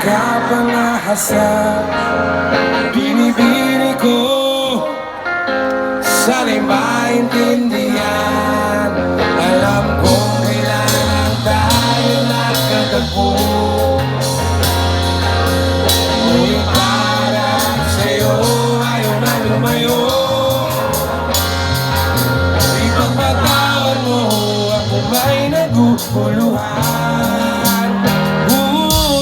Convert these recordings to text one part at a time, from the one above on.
kapangahasan, binibini ko, sana'y maintindihan. Alam kong kailangan tayo nagkatagpo, ngunit para sa'yo ayaw na lumayo. Ipagpatawad mo ako ba'y naguguluhan.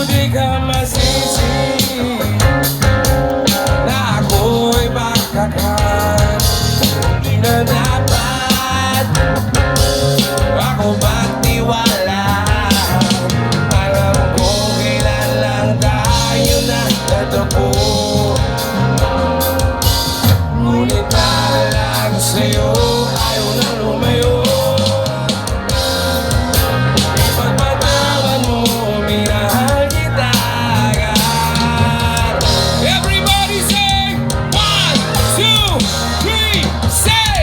Di ka masisi na ako'y bakakan. Di na dapat ako magtiwala. Alam ko kailan lang tayo nagtatagpo, ngunit para lang sa'yo ayaw na lumayo. Ipagpatawad mo, minahal kita agad. Everybody say 1, 2, 3, say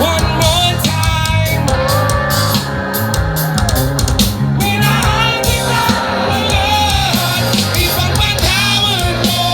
one more time. Minahal kita agad. Ipagpatawad mo.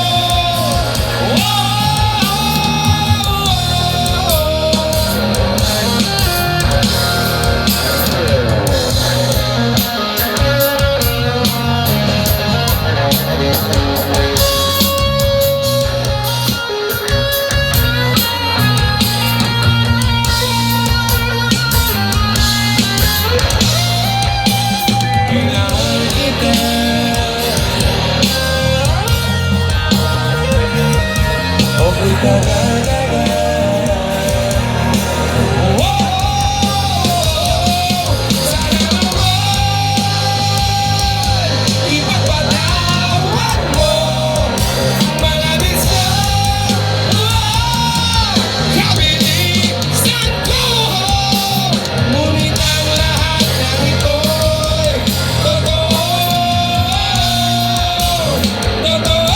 Minahal kita. Okay ka na. Sana naman ipagpatawad mo. Malabis na kabilisan ko, ngunit ang lahat ng ito'y totoo. Totoo.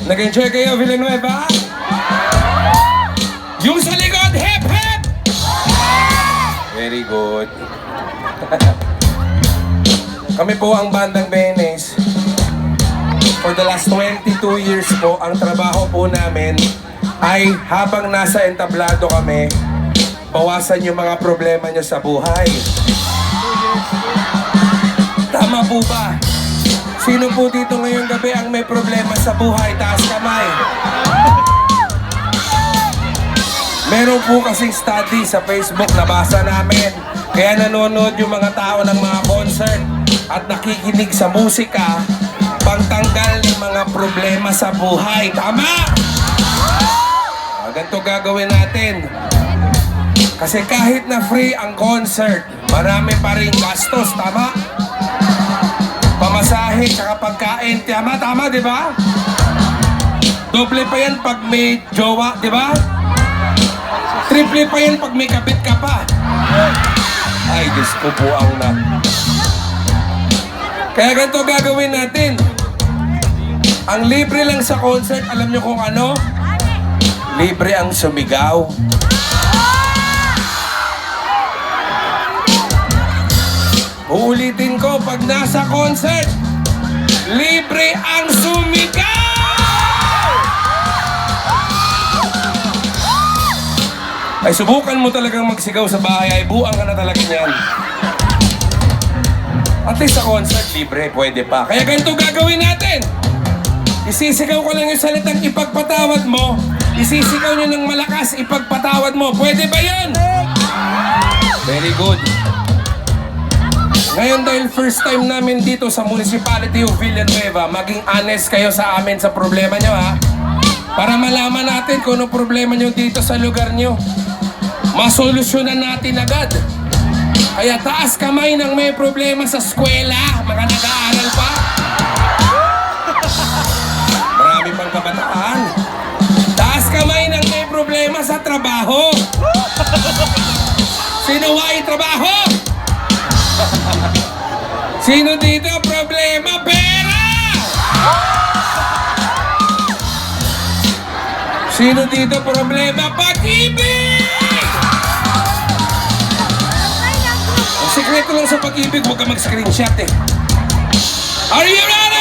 Nag-enjoy kayo, Villanueva? Yung sa likod, hip hip! Very good. Kami po ang Bandang Benes. For the last 22 years po, ang trabaho po namin ay habang nasa entablado kami, bawasan yung mga problema nyo sa buhay. Tama po ba? Sino po dito ngayong gabi ang may problema sa buhay? Taas kamay. Meron po kasing study sa Facebook, nabasa namin. Kaya nanonood yung mga tao ng mga concert at nakikinig sa musika, pangtanggal ng mga problema sa buhay. Tama! Ganito gagawin natin. Kasi kahit na free ang concert, marami pa rin gastos. Tama? Pamasahe, tsaka pagkain. Tama, di ba? Doble pa yan pag may jowa, di ba? Triple pa yan pag may kabit ka pa. Diyos ko po ang na. Kaya ganito gagawin natin. Ang libre lang sa concert, alam nyo kung ano? Libre ang sumigaw. Uulitin ko, pag nasa concert, libre ang sumigaw! Ay, subukan mo talagang magsigaw sa bahay, ay buang ka na talaga niyan. At least sa concert, libre, pwede pa. Kaya ganito gagawin natin. Isisigaw ko lang yung salitang ipagpatawad mo. Isisigaw nyo ng malakas, ipagpatawad mo. Pwede ba yun? Very good. Ngayon dahil first time namin dito sa Municipality of Villanueva, maging honest kayo sa amin sa problema nyo, ha? Para malaman natin kung ano problema nyo dito sa lugar nyo. Masolusyonan natin agad. Kaya taas kamay ng may problema sa eskwela, mga nag-aaral pa. Marami pang kabataan. Taas kamay ng may problema sa trabaho. Sino ay trabaho? Sino dito problema? Pera! Sino dito problema? Pag-ibig! Ang sekreto lang sa pag-ibig, huwag ka mag-screenshot eh. Are you ready?